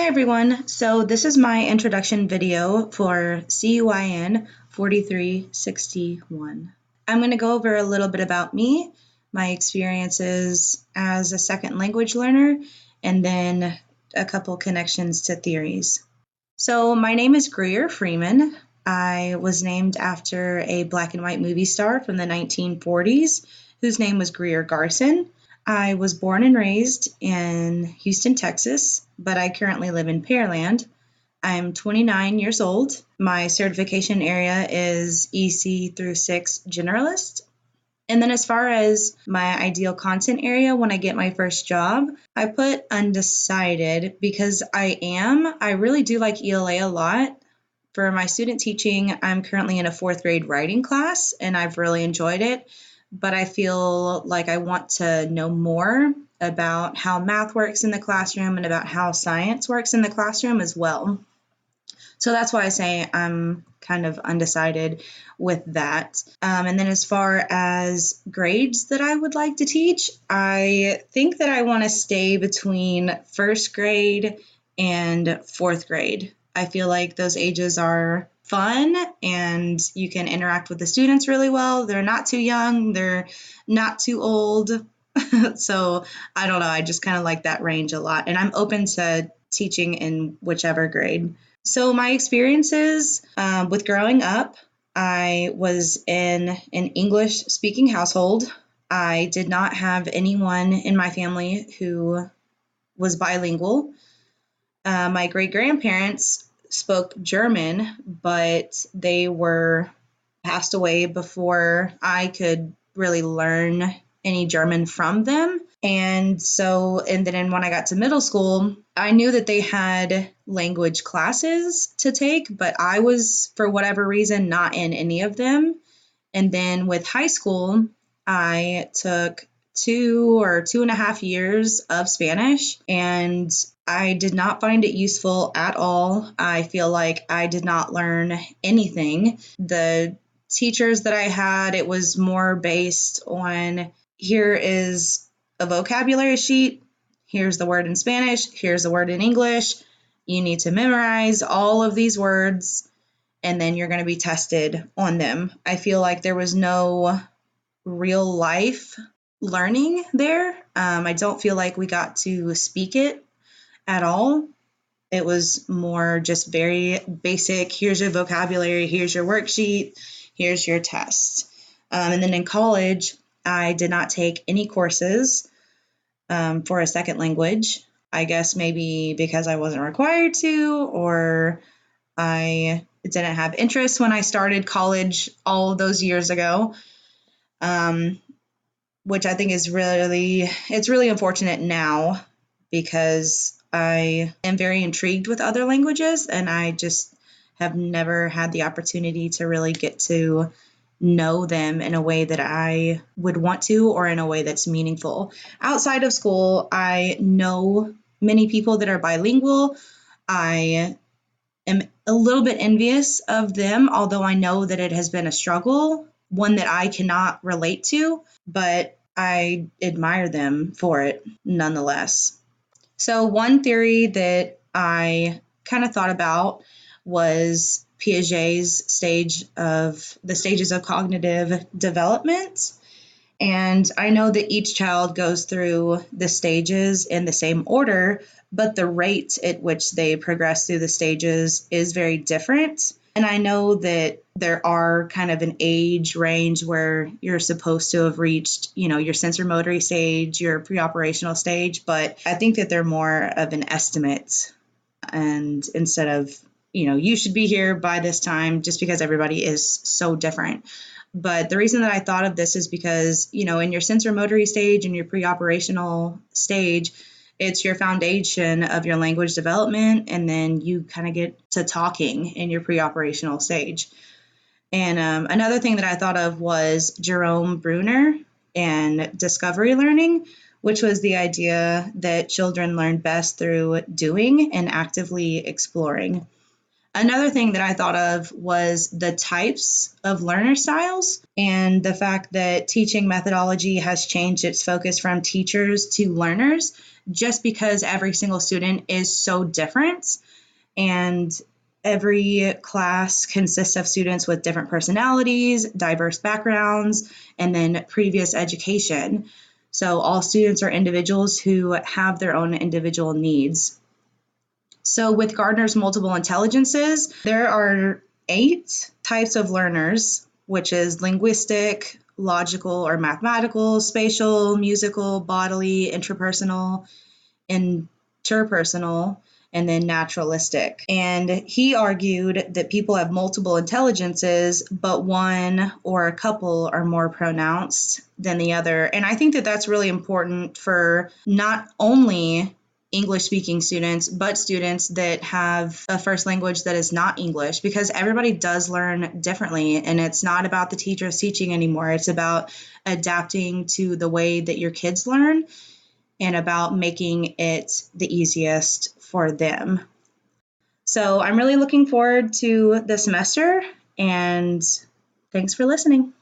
Hi everyone, so this is my introduction video for CUIN 4361. I'm going to go over a little bit about me, my experiences as a second language learner, and then a couple connections to theories. So my name is Greer Freeman. I was named after a black and white movie star from the 1940s whose name was Greer Garson. I was born and raised in Houston, Texas, but I currently live in Pearland. I'm 29 years old. My certification area is EC through 6 generalist. And then as far as my ideal content area when I get my first job, I put undecided because I really do like ELA a lot. For my student teaching, I'm currently in a 4th grade writing class and I've really enjoyed it. But I feel like I want to know more about how math works in the classroom and about how science works in the classroom as well. So that's why I say I'm kind of undecided with that. And then as far as grades that I would like to teach, I think that I want to stay between 1st grade and 4th grade. I feel like those ages are fun and you can interact with the students really well. They're not too young, they're not too old. So I don't know, I just kind of like that range a lot. And I'm open to teaching in whichever grade. So my experiences with growing up, I was in an English speaking household. I did not have anyone in my family who was bilingual. My great-grandparents spoke German, but they were passed away before I could really learn any German from them. And then when I got to middle school, I knew that they had language classes to take, but I was, for whatever reason, not in any of them. And then with high school, I took 2.5 years of Spanish, and I did not find it useful at all. I feel like I did not learn anything. The teachers that I had, it was more based on here is a vocabulary sheet, here's the word in Spanish, here's the word in English. You need to memorize all of these words, and then you're going to be tested on them. I feel like there was no real life learning there. I don't feel like we got to speak it at all. It was more just very basic. Here's your vocabulary, here's your worksheet, here's your test. And then in college, I did not take any courses for a second language. I guess maybe because I wasn't required to, or I didn't have interest when I started college all of those years ago. Which I think is it's really unfortunate now because I am very intrigued with other languages and I just have never had the opportunity to really get to know them in a way that I would want to or in a way that's meaningful. Outside of school, I know many people that are bilingual. I am a little bit envious of them, although I know that it has been a struggle, one that I cannot relate to, but I admire them for it nonetheless. So one theory that I kind of thought about was Piaget's the stages of cognitive development. And I know that each child goes through the stages in the same order, but the rate at which they progress through the stages is very different. And I know that there are kind of an age range where you're supposed to have reached, your sensory stage, your preoperational stage, but I think that they're more of an estimate. And instead of, you should be here by this time, just because everybody is so different. But the reason that I thought of this is because, in your sensory stage and your preoperational stage, it's your foundation of your language development, and then you kind of get to talking in your preoperational stage. And another thing that I thought of was Jerome Bruner and discovery learning, which was the idea that children learn best through doing and actively exploring. Another thing that I thought of was the types of learner styles and the fact that teaching methodology has changed its focus from teachers to learners just because every single student is so different and every class consists of students with different personalities, diverse backgrounds, and then previous education. So all students are individuals who have their own individual needs. So, with Gardner's multiple intelligences, there are 8 types of learners, which is linguistic, logical or mathematical, spatial, musical, bodily, interpersonal, interpersonal, and then naturalistic. And he argued that people have multiple intelligences, but one or a couple are more pronounced than the other. And I think that that's really important for not only English speaking students, but students that have a first language that is not English, because everybody does learn differently. And it's not about the teachers teaching anymore. It's about adapting to the way that your kids learn and about making it the easiest for them. So I'm really looking forward to the semester, and thanks for listening.